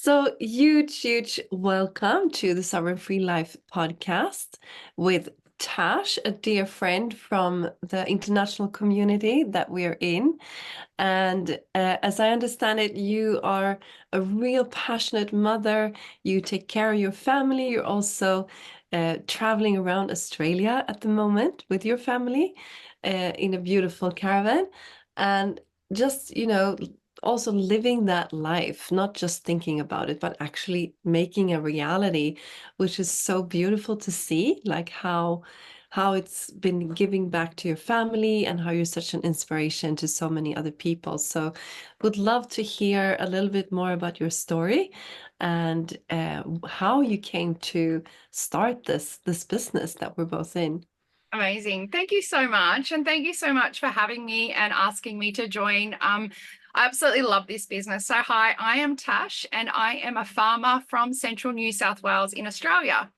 So, huge welcome to the Sovereign Free Life podcast with Tash, a dear friend from the international community that we are in. And as I understand it, you are a real passionate mother. You take care of your family. You're also traveling around Australia at the moment with your family in a beautiful caravan. And just, also living that life, not just thinking about it, but actually making a reality, which is so beautiful to see, like how it's been giving back to your family and how you're such an inspiration to so many other people. So would love to hear a little bit more about your story and how you came to start this business that we're both in. Amazing. Thank you so much. And thank you so much for having me and asking me to join. I absolutely love this business. So hi, I am Tash and I am a farmer from central New South Wales in Australia.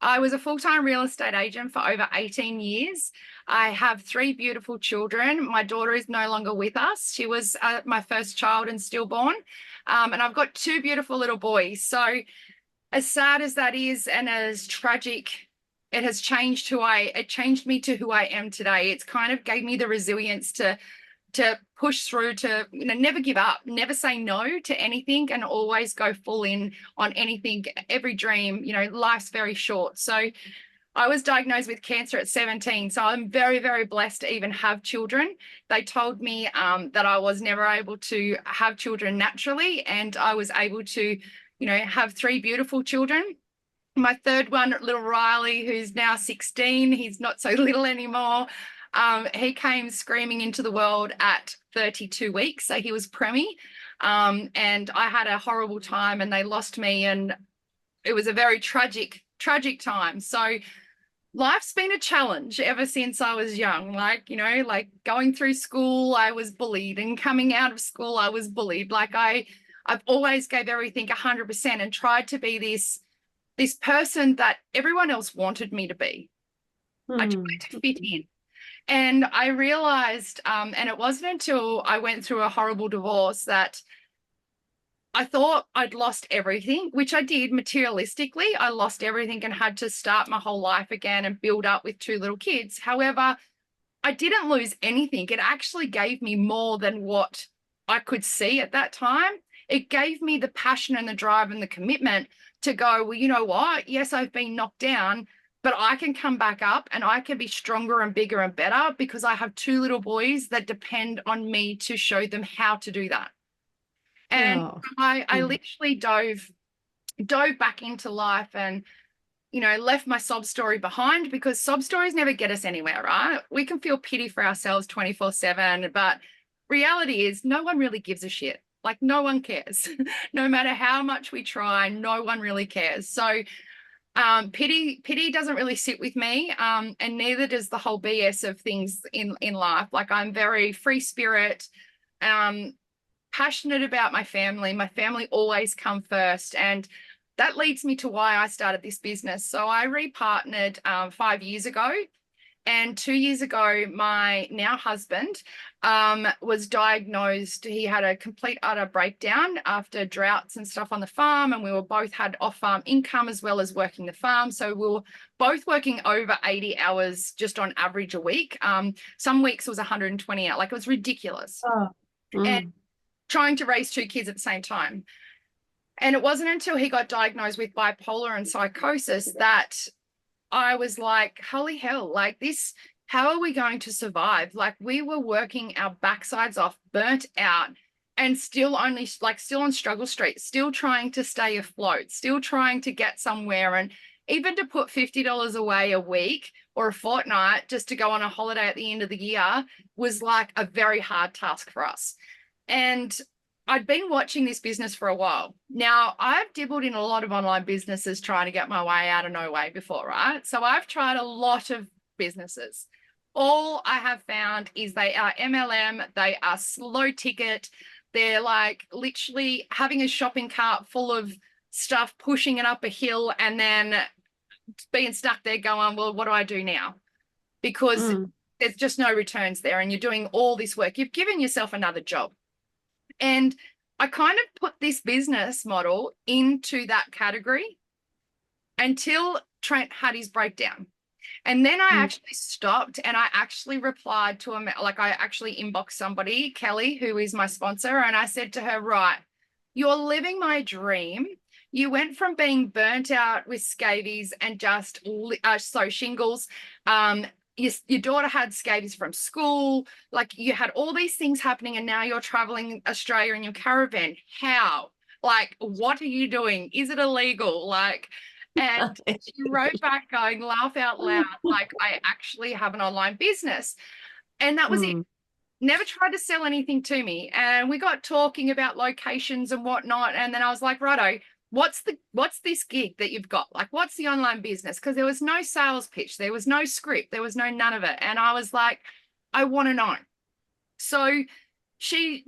I was a full-time real estate agent for over 18 years. I have three beautiful children. My daughter is no longer with us. She was my first child and stillborn. And I've got two beautiful little boys. So as sad as that is and as tragic, it has changed it changed me to who I am today. It's kind of gave me the resilience to push through, to never give up, never say no to anything, and always go full in on anything, every dream. Life's very short. So I was diagnosed with cancer at 17. So I'm very blessed to even have children. They told me that I was never able to have children naturally, and I was able to, have three beautiful children. My third one, little Riley, who's now 16, he's not so little anymore. He came screaming into the world at 32 weeks, so he was preemie. And I had a horrible time and they lost me, and it was a very tragic time. So life's been a challenge ever since I was young. Like going through school, I was bullied, and coming out of school, I was bullied. I've always gave everything 100% and tried to be this person that everyone else wanted me to be. I tried to fit in. And I realized, and it wasn't until I went through a horrible divorce that I thought I'd lost everything, which I did materialistically. I lost everything and had to start my whole life again and build up with two little kids. However, I didn't lose anything. It actually gave me more than what I could see at that time. It gave me the passion and the drive and the commitment to go, well, you know what? Yes, I've been knocked down, but I can come back up and I can be stronger and bigger and better because I have two little boys that depend on me to show them how to do that. And Oh. I literally dove back into life and left my sob story behind, because sob stories never get us anywhere, right? We can feel pity for ourselves 24/7, but reality is no one really gives a shit. Like no one cares. No matter how much we try, no one really cares. So pity doesn't really sit with me, and neither does the whole BS of things in life. Like I'm very free spirit, passionate about my family. My family always come first, and that leads me to why I started this business. So I repartnered 5 years ago, and 2 years ago, my now husband was diagnosed. He had a complete utter breakdown after droughts and stuff on the farm, and we were both had off-farm income as well as working the farm. So we were both working over 80 hours just on average a week. Some weeks it was 120 hours. Like it was ridiculous. Oh. And trying to raise two kids at the same time. And it wasn't until he got diagnosed with bipolar and psychosis that I was like, holy hell, like this, how are we going to survive? Like we were working our backsides off, burnt out, and still on struggle street, still trying to stay afloat, still trying to get somewhere. And even to put $50 away a week or a fortnight just to go on a holiday at the end of the year was like a very hard task for us. And I'd been watching this business for a while. Now, I've dabbled in a lot of online businesses trying to get my way out of no way before, right? So I've tried a lot of businesses. All I have found is they are MLM, they are slow ticket, they're like literally having a shopping cart full of stuff, pushing it up a hill, and then being stuck there going, well, what do I do now? Because there's just no returns there, and you're doing all this work. You've given yourself another job. And I kind of put this business model into that category until Trent had his breakdown. And then I Mm. actually stopped and I actually replied to him, like I actually inboxed somebody, Kelly, who is my sponsor, and I said to her, right, you're living my dream. You went from being burnt out with scabies and just shingles. Your daughter had scabies from school. Like you had all these things happening, and now you're traveling Australia in your caravan. How? Like, what are you doing? Is it illegal? Like, and she wrote back going, laugh out loud, like, I actually have an online business. And that was it. Mm. Never tried to sell anything to me. And we got talking about locations and whatnot. And then I was like, righto, what's this gig that you've got? Like, what's the online business? Because there was no sales pitch, there was no script, there was none of it. And I was like, I want to know. So she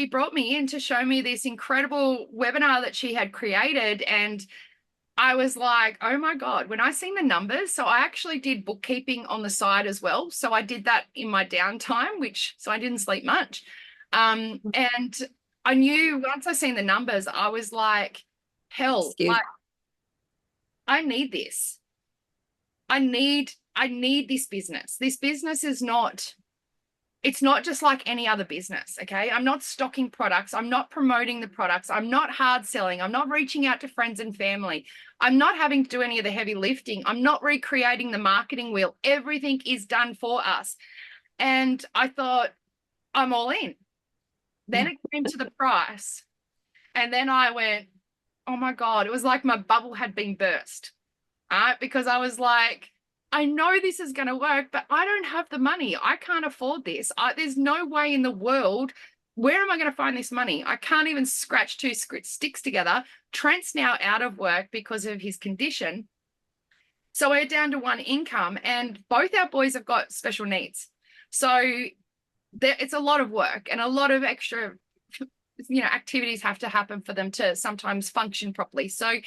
brought me in to show me this incredible webinar that she had created. And I was like, oh my God, when I seen the numbers, so I actually did bookkeeping on the side as well. So I did that in my downtime, so I didn't sleep much. And I knew once I seen the numbers, I was like, hell, like I need this. I need this business. This business is not, it's not just like any other business, okay? I'm not stocking products. I'm not promoting the products. I'm not hard selling. I'm not reaching out to friends and family. I'm not having to do any of the heavy lifting. I'm not recreating the marketing wheel. Everything is done for us. And I thought, I'm all in. Then it came to the price. And then I went, oh my God, it was like my bubble had been burst, right? Because I was like, I know this is going to work, but I don't have the money. I can't afford this. There's no way in the world. Where am I going to find this money? I can't even scratch two sticks together. Trent's now out of work because of his condition. So we're down to one income, and both our boys have got special needs. So it's a lot of work and a lot of extra, activities have to happen for them to sometimes function properly. So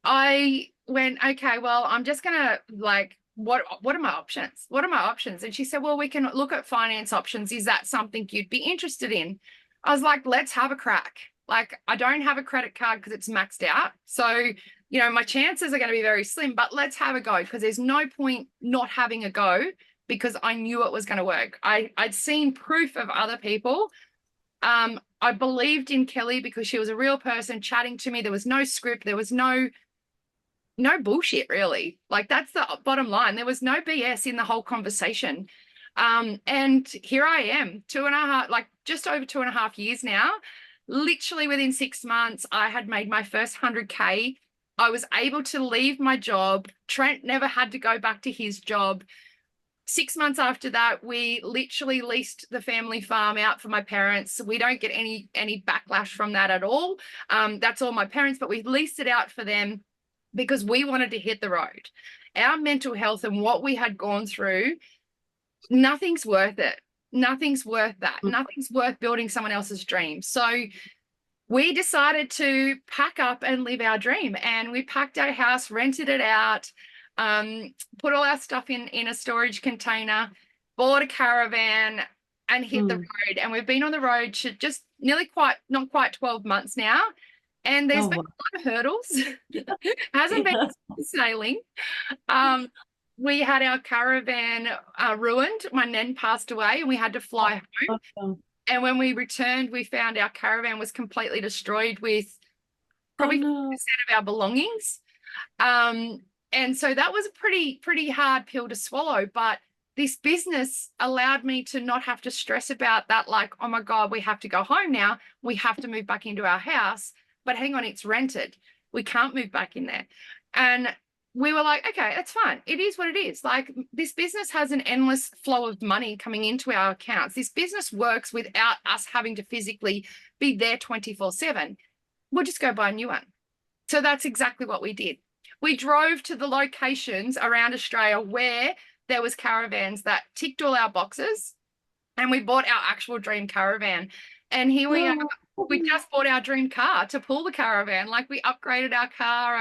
I went, okay, well, I'm just gonna what are my options? What are my options? And she said, well, we can look at finance options. Is that something you'd be interested in? I was like, let's have a crack. Like, I don't have a credit card because it's maxed out. So, my chances are going to be very slim, but let's have a go, because there's no point not having a go, because I knew it was going to work. I'd seen proof of other people. I believed in Kelly because she was a real person chatting to me. There was no script. There was no bullshit, really. Like, that's the bottom line. There was no BS in the whole conversation. And here I am, just over 2.5 years now. Literally within 6 months, I had made my first 100K. I was able to leave my job. Trent never had to go back to his job. 6 months after that, we literally leased the family farm out for my parents. We don't get any backlash from that at all. That's all my parents, but we leased it out for them because we wanted to hit the road. Our mental health and what we had gone through, nothing's worth it. Nothing's worth that. Nothing's worth building someone else's dream. So we decided to pack up and live our dream. And we packed our house, rented it out, put all our stuff in a storage container, bought a caravan, and hit the road. And we've been on the road to just not quite 12 months now. And there's been a lot of hurdles. Hasn't been sailing. We had our caravan ruined. My nan passed away and we had to fly home. And when we returned, we found our caravan was completely destroyed with probably 50% of our belongings. And so that was a pretty hard pill to swallow. But this business allowed me to not have to stress about that, like, oh my God, we have to go home now. We have to move back into our house. But hang on, it's rented. We can't move back in there. And we were like, okay, that's fine. It is what it is. Like, this business has an endless flow of money coming into our accounts. This business works without us having to physically be there 24/7. We'll just go buy a new one. So that's exactly what we did. We drove to the locations around Australia where there was caravans that ticked all our boxes, and we bought our actual dream caravan. And here we are. We just bought our dream car to pull the caravan. Like, we upgraded our car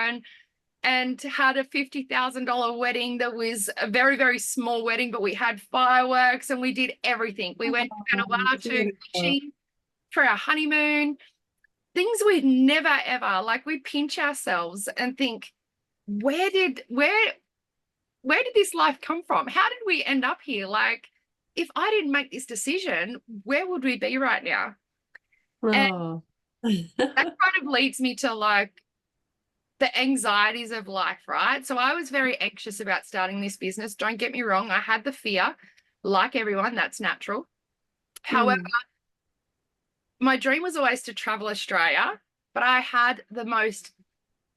and had a $50,000 wedding that was a very, very small wedding, but we had fireworks and we did everything. We went to Vanuatu fishing for our honeymoon, things we'd never ever, like we pinch ourselves and think, where did this life come from? How did we end up here? Like, if I didn't make this decision, where would we be right now? And Oh. that kind of leads me to like the anxieties of life, right? So I was very anxious about starting this business. Don't get me wrong, I had the fear, like everyone, that's natural. However, Mm. my dream was always to travel Australia, but I had the most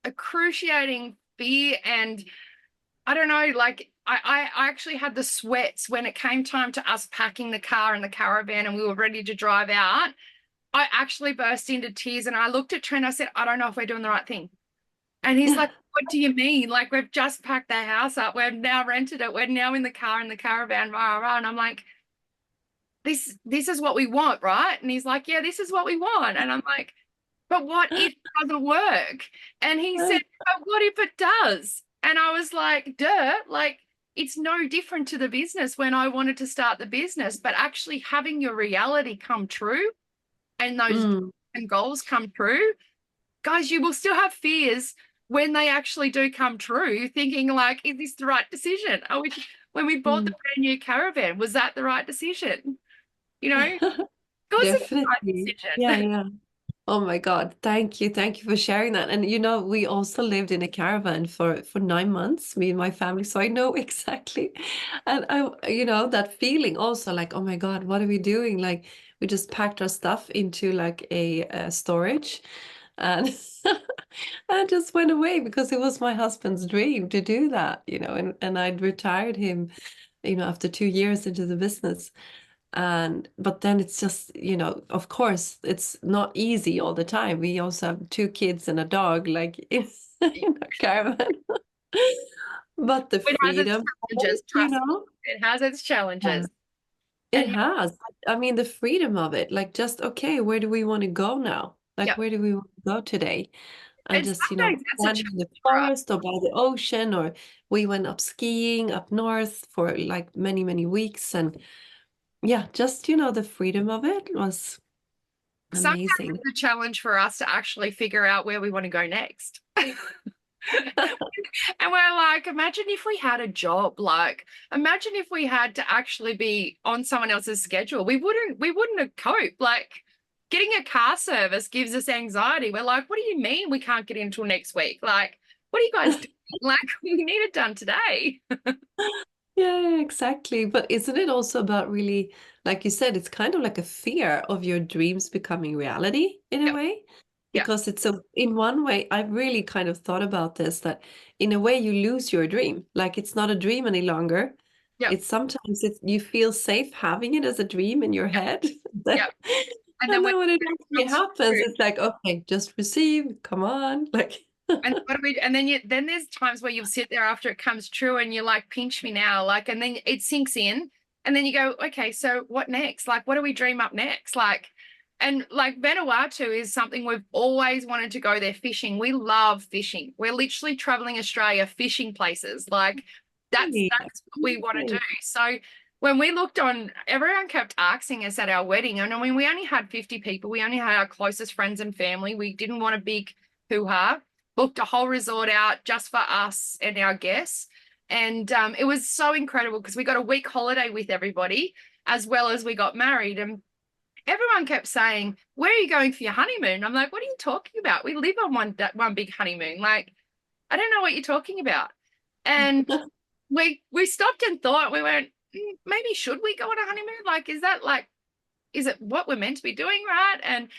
excruciating fear, and I don't know, like I actually had the sweats when it came time to us packing the car and the caravan and we were ready to drive out. I actually burst into tears and I looked at Trent. I said, I don't know if we're doing the right thing. And he's like, what do you mean? Like, we've just packed the house up. We've now rented it. We're now in the car in the caravan, rah, rah. And I'm like, this is what we want, right? And he's like, yeah, this is what we want. And I'm like, but what if it doesn't work? And he said, but what if it does? And I was like, duh, like it's no different to the business when I wanted to start the business, but actually having your reality come true and those Mm. and goals come true, guys, you will still have fears when they actually do come true, thinking like, is this the right decision? When we bought the Mm. brand new caravan, was that the right decision? You know, it was the right Definitely. Yeah, decision. yeah. Oh my God. Thank you. Thank you for sharing that. And we also lived in a caravan for 9 months, me and my family. So I know exactly. And that feeling also like, oh my God, what are we doing? Like we just packed our stuff into like a storage and I just went away because it was my husband's dream to do that, and I'd retired him, after 2 years into the business. But then it's just, of course, it's not easy all the time. We also have two kids and a dog, like in a caravan. But the It has its freedom, challenges, you trust me. know, It has its yeah, challenges. it And has. I mean, the freedom of it, like just, okay, where do we want to go now? Like, yeah, where do we want to go today? And and just, some days that's a standing in the challenge for us. forest or by the ocean, or we went up skiing up north for like many, many weeks. And yeah, just, the freedom of it was Some days amazing. it's a challenge for us to actually figure out where we want to go next. And we're like, imagine if we had a job, like imagine if we had to actually be on someone else's schedule. We wouldn't have coped. Like getting a car service gives us anxiety. We're like, what do you mean we can't get in until next week? Like, what are you guys doing? Like, we need it done today. Yeah, exactly. But isn't it also about really, like you said, it's kind of like a fear of your dreams becoming reality in a Yep. way? Yeah. Because in one way, I've really kind of thought about this, that in a way you lose your dream. Like it's not a dream any longer. Yep. It's sometimes you feel safe having it as a dream in your Yep. head. Yep. And then And when then when it it actually comes happens, through, it's like, okay, just receive, come on. Like, and what do we? And then there's times where you'll sit there after it comes true, and you're like, pinch me now, like, and then it sinks in, and then you go, okay, so what next? Like, what do we dream up next? Like, and like Vanuatu is something we've always wanted to go there fishing. We love fishing. We're literally traveling Australia fishing places. Like, that's really, that's what we want to do. amazing. So when we looked on, everyone kept asking us at our wedding, and I mean, we only had 50 people. We only had our closest friends and family. We didn't want a big hoo-ha, booked a whole resort out just for us and our guests. And it was so incredible because we got a week holiday with everybody as well as we got married. And everyone kept saying, where are you going for your honeymoon? I'm like, what are you talking about? We live on one big honeymoon. Like, I don't know what you're talking about. And we stopped and thought, we went, maybe should we go on a honeymoon? Like, is it what we're meant to be doing, right? And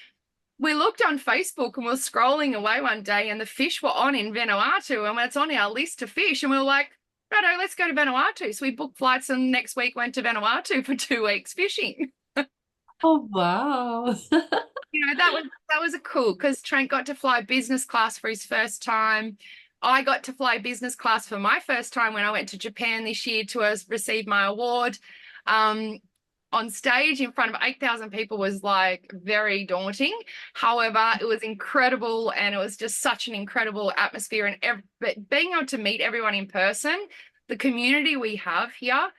we looked on Facebook and we were scrolling away one day and the fish were on in Vanuatu and it's on our list to fish. And we were like, righto, let's go to Vanuatu. So we booked flights and next week went to Vanuatu for 2 weeks fishing. Oh, wow. That was a cool because Trent got to fly business class for his first time. I got to fly business class for my first time when I went to Japan this year to receive my award. On stage in front of 8,000 people was like very daunting. However, it was incredible and it was just such an incredible atmosphere. And but being able to meet everyone in person, the community we have here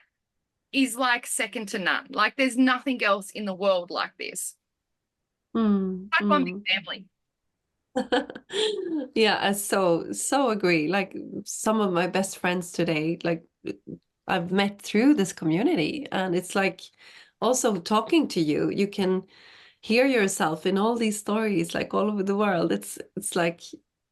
is like second to none. Like there's nothing else in the world like this. Mm, Like one big mm. family. Yeah, I so agree. Like some of my best friends today, like I've met through this community, and it's like also talking to you, you can hear yourself in all these stories, like all over the world. It's like,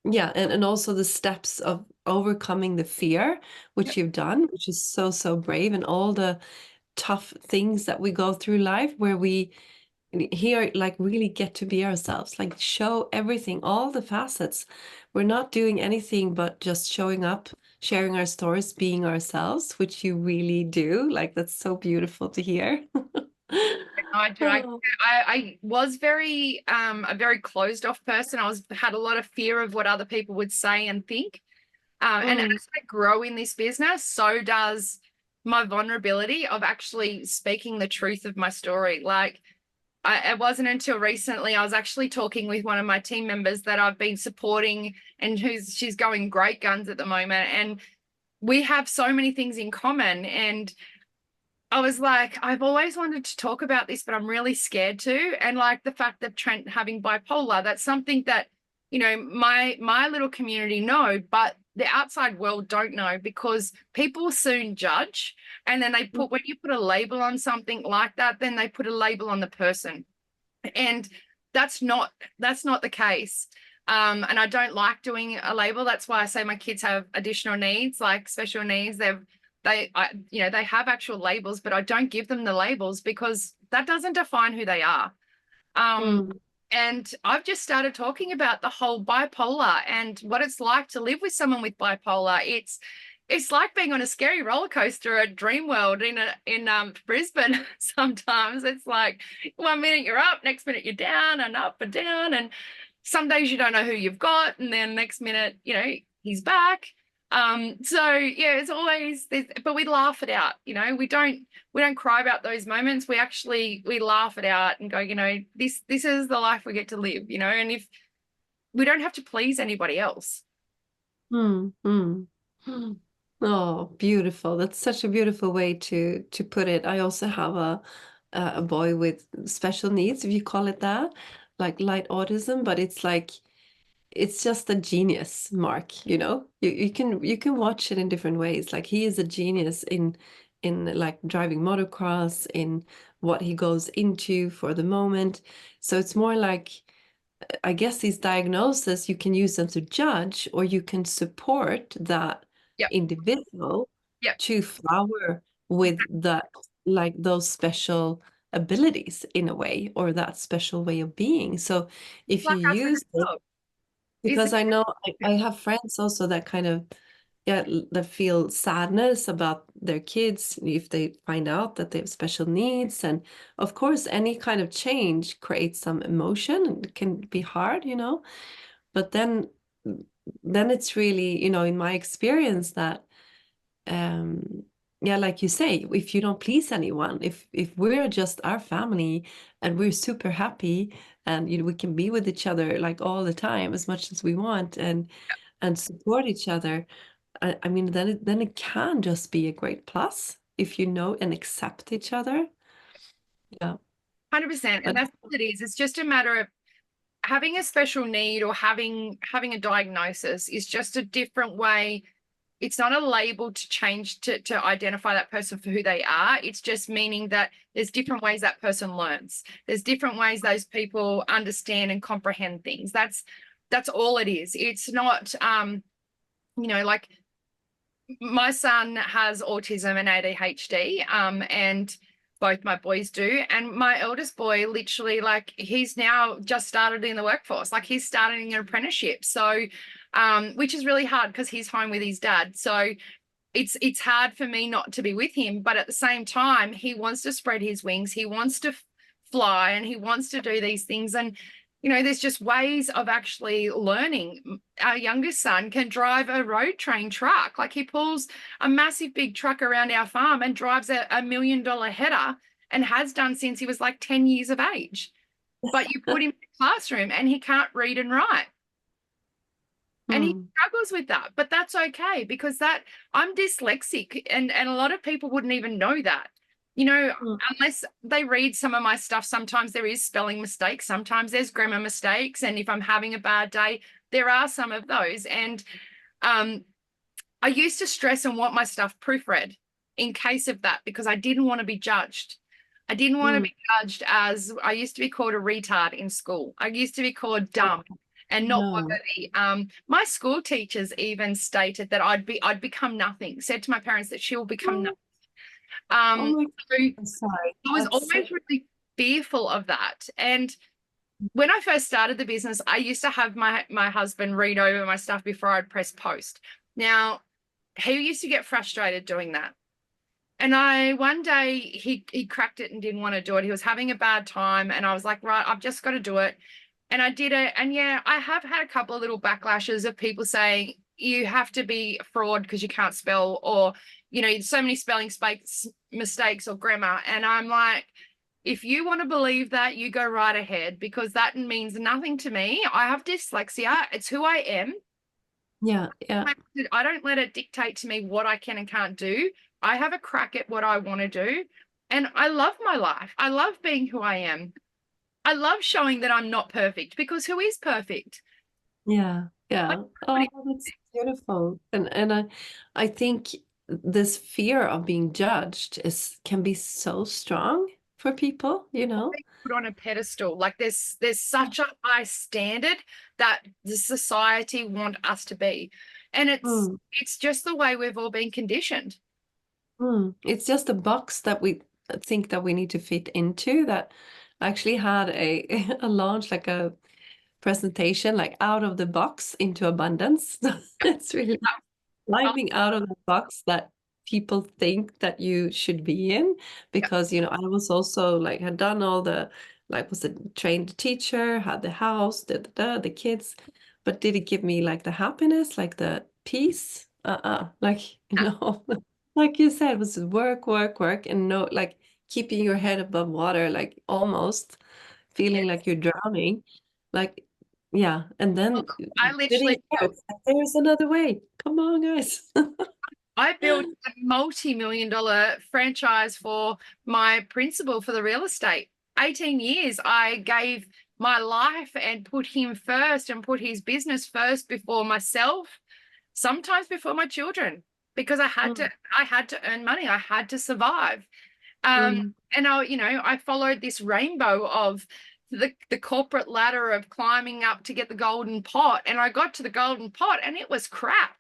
yeah, and also the steps of overcoming the fear, which Yep. you've done, which is so brave, and all the tough things that we go through life where we here like really get to be ourselves, like show everything, all the facets. We're not doing anything but just showing up, sharing our stories, being ourselves, which you really do. Like that's so beautiful to hear. I do. Oh. I was very a very closed off person. Had a lot of fear of what other people would say and think. And Mm, as I grow in this business, so does my vulnerability of actually speaking the truth of my story. Like it wasn't until recently I was actually talking with one of my team members that I've been supporting and she's going great guns at the moment. And we have so many things in common. And I was like, I've always wanted to talk about this, but I'm really scared to. And like the fact that Trent having bipolar, that's something that, my little community know, but the outside world don't know because people soon judge. And then when you put a label on something like that, then they put a label on the person. And that's not the case. And I don't like doing a label. That's why I say my kids have additional needs, like special needs. They have actual labels, but I don't give them the labels because that doesn't define who they are. Um, mm, and I've just started talking about the whole bipolar and what it's like to live with someone with bipolar. It's like being on a scary roller coaster at Dreamworld in Brisbane. Sometimes it's like 1 minute you're up, next minute you're down and up and down, and some days you don't know who you've got, and then next minute, he's back. So yeah, it's always this, but we laugh it out. We don't cry about those moments. We laugh it out and go, this is the life we get to live, and if we don't have to please anybody else. mm, mm. Oh, beautiful. That's such a beautiful way to put it. I also have a boy with special needs, if you call it that, like light autism, but it's like it's just a genius, Mark, you know? You can watch it in different ways. Like he is a genius in like driving motocross, in what he goes into for the moment. So it's more like I guess these diagnoses, you can use them to judge, or you can support that Yep. individual Yep. to flower with that, like those special abilities in a way, or that special way of being. So if you Like us as use it, well. Is because I know I have friends also that kind of, yeah, that feel sadness about their kids if they find out that they have special needs. And of course, any kind of change creates some emotion and it can be hard, you know. But then it's really, in my experience that um yeah, like you say, if you don't please anyone, if we're just our family and we're super happy, and we can be with each other like all the time as much as we want, and support each other, I mean, then it can just be a great plus if you know and accept each other. Yeah. 100%. And But that's what it is. It's just a matter of having a special need or having a diagnosis is just a different way. It's not a label to change to identify that person for who they are. It's just meaning that there's different ways that person learns. There's different ways those people understand and comprehend things. That's all it is. It's not like my son has autism and ADHD, and both my boys do. And my eldest boy, literally, like, he's now just started in the workforce, like he's starting an apprenticeship. So, which is really hard because he's home with his dad. So it's hard for me not to be with him, but at the same time, he wants to spread his wings. He wants to fly and he wants to do these things. And there's just ways of actually learning. Our youngest son can drive a road train truck. Like he pulls a massive big truck around our farm and drives a $1 million header, and has done since he was like 10 years of age. But you put him in the classroom and he can't read and write. And he hmm, struggles with that, but that's okay because I'm dyslexic, and a lot of people wouldn't even know that. You know, Mm. unless they read some of my stuff, sometimes there is spelling mistakes, sometimes there's grammar mistakes. And if I'm having a bad day, there are some of those. And um, I used to stress and want my stuff proofread in case of that because I didn't want to be judged. I didn't want to Mm. be judged as I used to be called a retard in school. I used to be called Oh, dumb and not no. worthy. My school teachers even stated that I'd become nothing, said to my parents that she will become nothing. Oh, oh my God. So I'm sorry. I was That's so. always really fearful of that. And when I first started the business, I used to have my husband read over my stuff before I'd press post. Now, he used to get frustrated doing that. And one day he cracked it and didn't want to do it. He was having a bad time. And I was like, right, I've just got to do it. And I did it. And yeah, I have had a couple of little backlashes of people saying you have to be a fraud because you can't spell, or, so many spelling mistakes or grammar. And I'm like, if you want to believe that, you go right ahead, because that means nothing to me. I have dyslexia. It's who I am. Yeah, yeah, I don't let it dictate to me what I can and can't do. I have a crack at what I want to do. And I love my life. I love being who I am. I love showing that I'm not perfect, because who is perfect? yeah, Like, yeah. Oh, that's beautiful. And I think this fear of being judged is can be so strong for people, you know? put on a pedestal. Like there's such a high standard that the society want us to be. And it's Mm, it's just the way we've all been conditioned. mm. It's just a box that we think that we need to fit into that I actually had a a launch like a presentation like out of the box into abundance. It's really Oh, climbing out of the box that people think that you should be in, yeah. because I was also like had done all the like was a trained teacher, had the house, the kids, but did it give me like the happiness, like the peace? Like like you said, it was work, work, work, and no, like keeping your head above water, like almost feeling Yes. like you're drowning, like yeah, and then Look, I sitting literally there, it's like, there's another way. Come on, guys. I built a multi-million dollar franchise for my principal for the real estate. 18 years I gave my life and put him first and put his business first before myself, sometimes before my children, because Mm, I had to earn money. I had to survive. Um, mm, and I followed this rainbow of the corporate ladder of climbing up to get the golden pot. And I got to the golden pot and it was crap.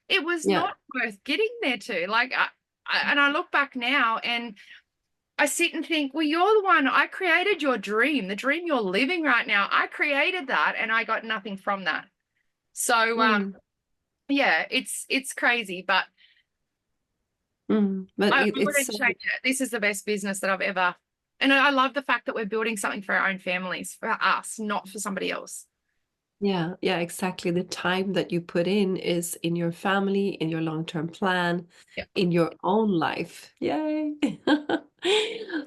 It was yeah. not worth getting there to. Like, and I look back now and I sit and think, well, you're the one. I created your dream, the dream you're living right now. I created that, and I got nothing from that. So, Mm, yeah, it's crazy, but But I it's wouldn't so, change it. This is the best business that I've ever. And I love the fact that we're building something for our own families, for us, not for somebody else. yeah, yeah, exactly. The time that you put in is in your family, in your long-term plan, Yeah. in your own life. Yay.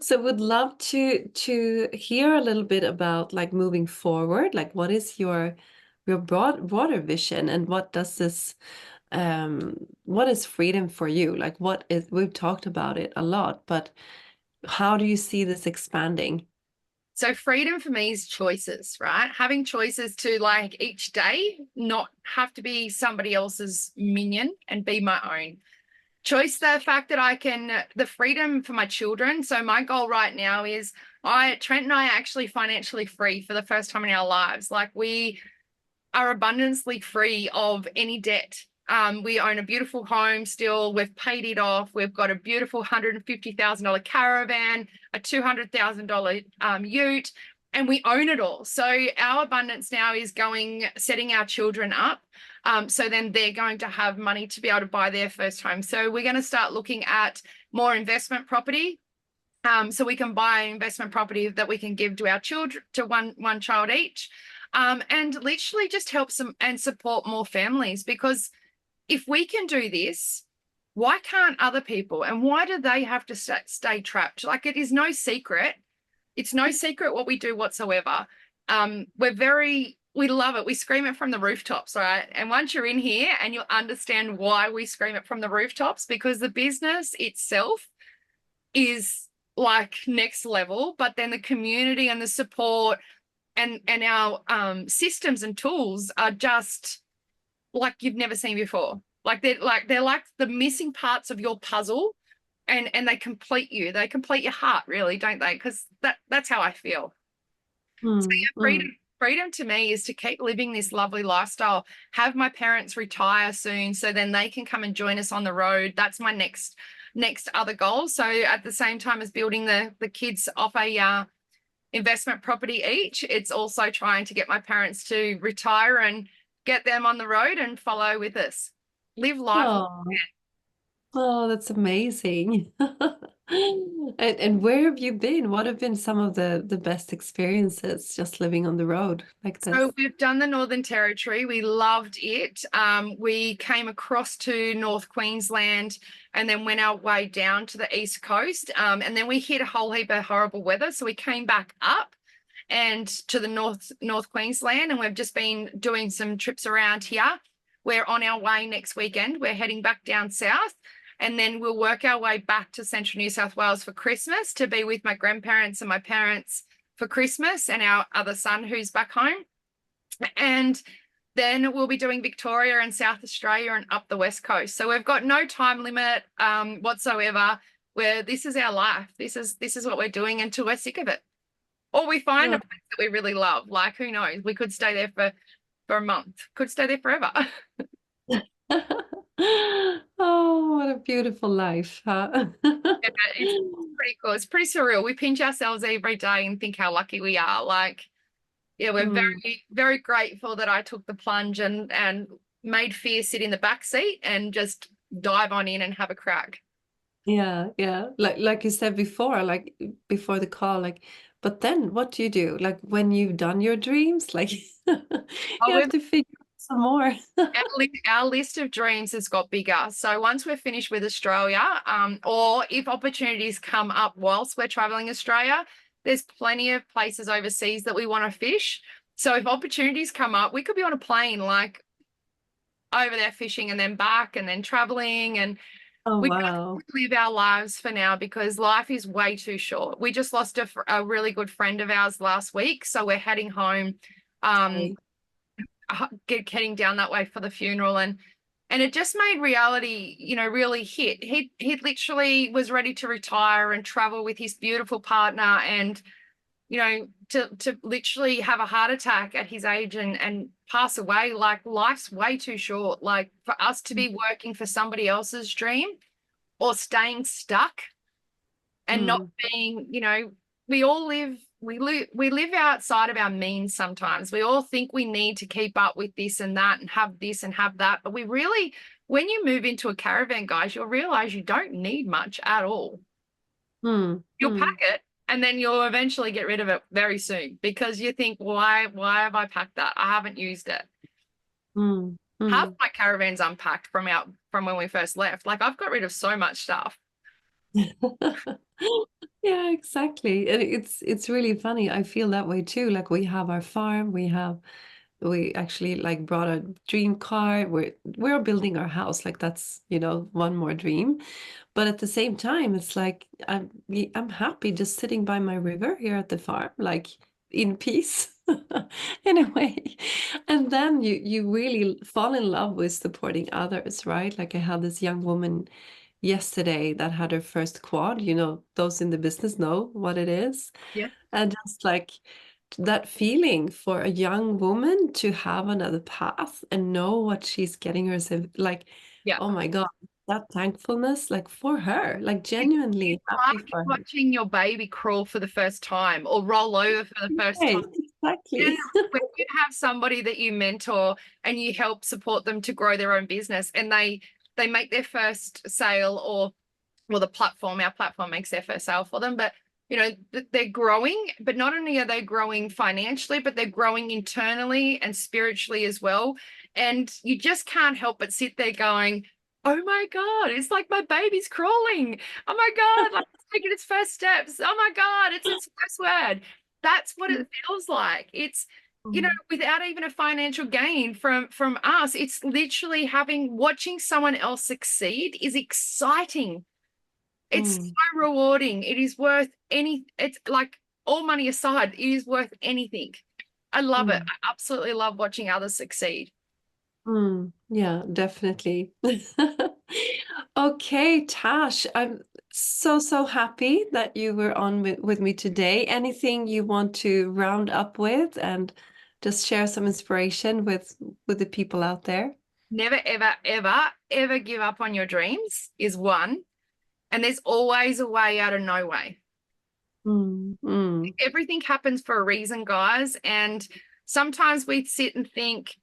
So would love to hear a little bit about like moving forward. Like what is your broader vision, and what does this what is freedom for you? Like what is, we've talked about it a lot, but how do you see this expanding? So freedom for me is choices, right? Having choices to, like, each day not have to be somebody else's minion and be my own. Choice, the fact that the freedom for my children. So my goal right now is Trent and I are actually financially free for the first time in our lives. Like, we are abundantly free of any debt. We own a beautiful home still. We've paid it off. We've got a beautiful $150,000 caravan, a $200,000 ute, and we own it all. So our abundance now is setting our children up. So then they're going to have money to be able to buy their first home. So we're going to start looking at more investment property. So we can buy investment property that we can give to our children, to one child each, and literally just help some and support more families. Because if we can do this, why can't other people? And why do they have to stay trapped? Like, it is no secret. It's no secret what we do whatsoever. We love it. We scream it from the rooftops, right? And once you're in here and you'll understand why we scream it from the rooftops, because the business itself is like next level, but then the community and the support and our systems and tools are just like you've never seen before. They're like the missing parts of your puzzle, and they complete you. They complete your heart, really, don't they? Because that's how I feel. So Mm, yeah, mm. freedom to me is to keep living this lovely lifestyle, have my parents retire soon so then they can come and join us on the road. That's my next other goal. So at the same time as building the kids off a investment property each, it's also trying to get my parents to retire and get them on the road and follow with us. Live life. Oh, oh, that's amazing. And where have you been? What have been some of the best experiences just living on the road like So this? we've done the Northern Territory. We loved it. We came across to North Queensland and then went our way down to the East Coast. And then we hit a whole heap of horrible weather. So we came back up and to the North Queensland, and we've just been doing some trips around here. We're on our way next weekend. We're heading back down south, and then we'll work our way back to central New South Wales for Christmas to be with my grandparents and my parents for Christmas and our other son who's back home. And then we'll be doing Victoria and South Australia and up the West Coast. So we've got no time limit whatsoever. Where this is our life. This is what we're doing until we're sick of it. Or we find a Oh. place that we really love. Like, who knows? We could stay there for a month. Could stay there forever. Oh, what a beautiful life, huh? Yeah, it's pretty cool. It's pretty surreal. We pinch ourselves every day and think how lucky we are. Like, yeah, we're Mm, very, very grateful that I took the plunge and made fear sit in the back seat and just dive on in and have a crack. yeah, yeah. Like you said before, like before the call, like, but then what do you do? Like when you've done your dreams, like Oh, you have we've to figure out some more. our list of dreams has got bigger. So once we're finished with Australia, or if opportunities come up whilst we're traveling Australia, there's plenty of places overseas that we want to fish. So if opportunities come up, we could be on a plane like over there fishing and then back and then traveling. And Oh, we just wow. live our lives for now because life is way too short. We just lost a really good friend of ours last week. So we're heading home. Um, Sorry. Getting down that way for the funeral, and it just made reality, really hit. He literally was ready to retire and travel with his beautiful partner, and to literally have a heart attack at his age and pass away. Like, life's way too short. Like, for us to be working for somebody else's dream or staying stuck and not Mm, being, we all live outside of our means sometimes. We all think we need to keep up with this and that and have this and have that. But we really, when you move into a caravan, guys, you'll realize you don't need much at all. mm, You'll pack mm, it and then you'll eventually get rid of it very soon because you think, why have I packed that? I haven't used it. mm, Half mm. my caravan's unpacked from when we first left. Like, I've got rid of so much stuff. Yeah, exactly. And it's really funny. I feel that way too. Like we have our farm, we actually like brought a dream car. We're building our house. Like that's, one more dream. But at the same time, it's like I'm happy just sitting by my river here at the farm, like in peace in a way. And then you really fall in love with supporting others, right? Like I had this young woman yesterday that had her first quad. Those in the business know what it is. Yeah. And just like that feeling for a young woman to have another path and know what she's getting herself, like, Yeah. oh my God, that thankfulness, like for her, like genuinely happy Like for her. watching your baby crawl for the first time or roll over for the first time. Right, And exactly. when you have somebody that you mentor and you help support them to grow their own business and they make their first sale, or well, our platform makes their first sale for them, but they're growing, but not only are they growing financially, but they're growing internally and spiritually as well. And you just can't help but sit there going, oh my God, it's like my baby's crawling. Oh my God, like it's taking its first steps. Oh my God, it's its first word. That's what it feels like. It's, Mm, without even a financial gain from us, it's literally watching someone else succeed is exciting. It's Mm, so rewarding. It is worth it's like all money aside, it is worth anything. I love it. mm, I absolutely love watching others succeed. yeah, definitely. Okay, Tash, I'm so happy that you were on with me today. Anything you want to round up with and just share some inspiration with the people out there? Never, ever, ever, ever give up on your dreams is one. And there's always a way out of no way. Mm, mm, Everything happens for a reason, guys. And sometimes we sit and think,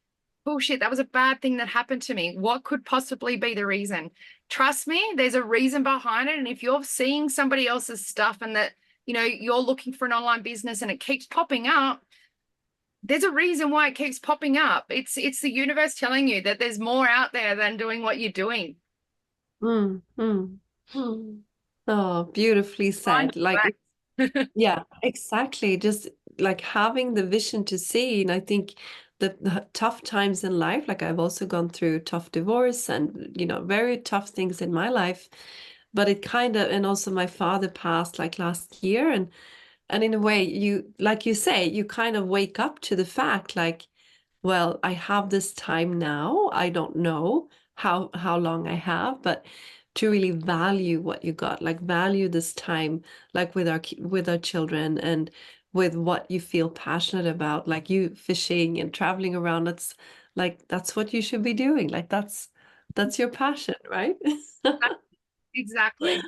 bullshit, that was a bad thing that happened to me. What could possibly be the reason? Trust me, there's a reason behind it. And if you're seeing somebody else's stuff and that, you're looking for an online business and it keeps popping up, there's a reason why it keeps popping up. It's the universe telling you that there's more out there than doing what you're doing. mm, mm, mm. Oh, beautifully Find said. your Like, way. yeah, exactly. Just like having the vision to see. And I think the tough times in life, like I've also gone through tough divorce and, very tough things in my life. But it kind of, and also my father passed like last year. And in a way, like you say, you kind of wake up to the fact like, well, I have this time now. I don't know how long I have, but to really value what you got, like value this time, like with our children and with what you feel passionate about, like you fishing and traveling around. That's what you should be doing. Like that's your passion, right? Exactly.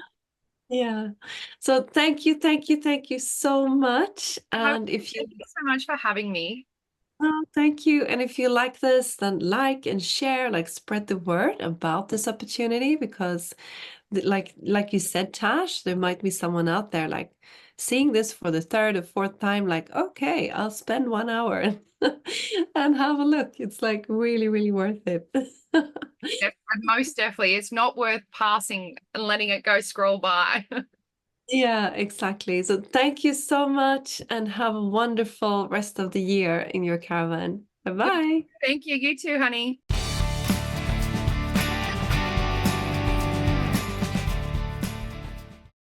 Yeah. So thank you so much. Well, And if you thank you so much for having me. Oh, thank you. And if you like this, then like and share, like spread the word about this opportunity because like you said, Tash, there might be someone out there like seeing this for the third or fourth time, like, okay, I'll spend 1 hour and have a look. It's like really, really worth it. Most definitely. It's not worth passing and letting it go scroll by. Yeah, exactly. So thank you so much and have a wonderful rest of the year in your caravan. Bye-bye. Thank you. You too, honey.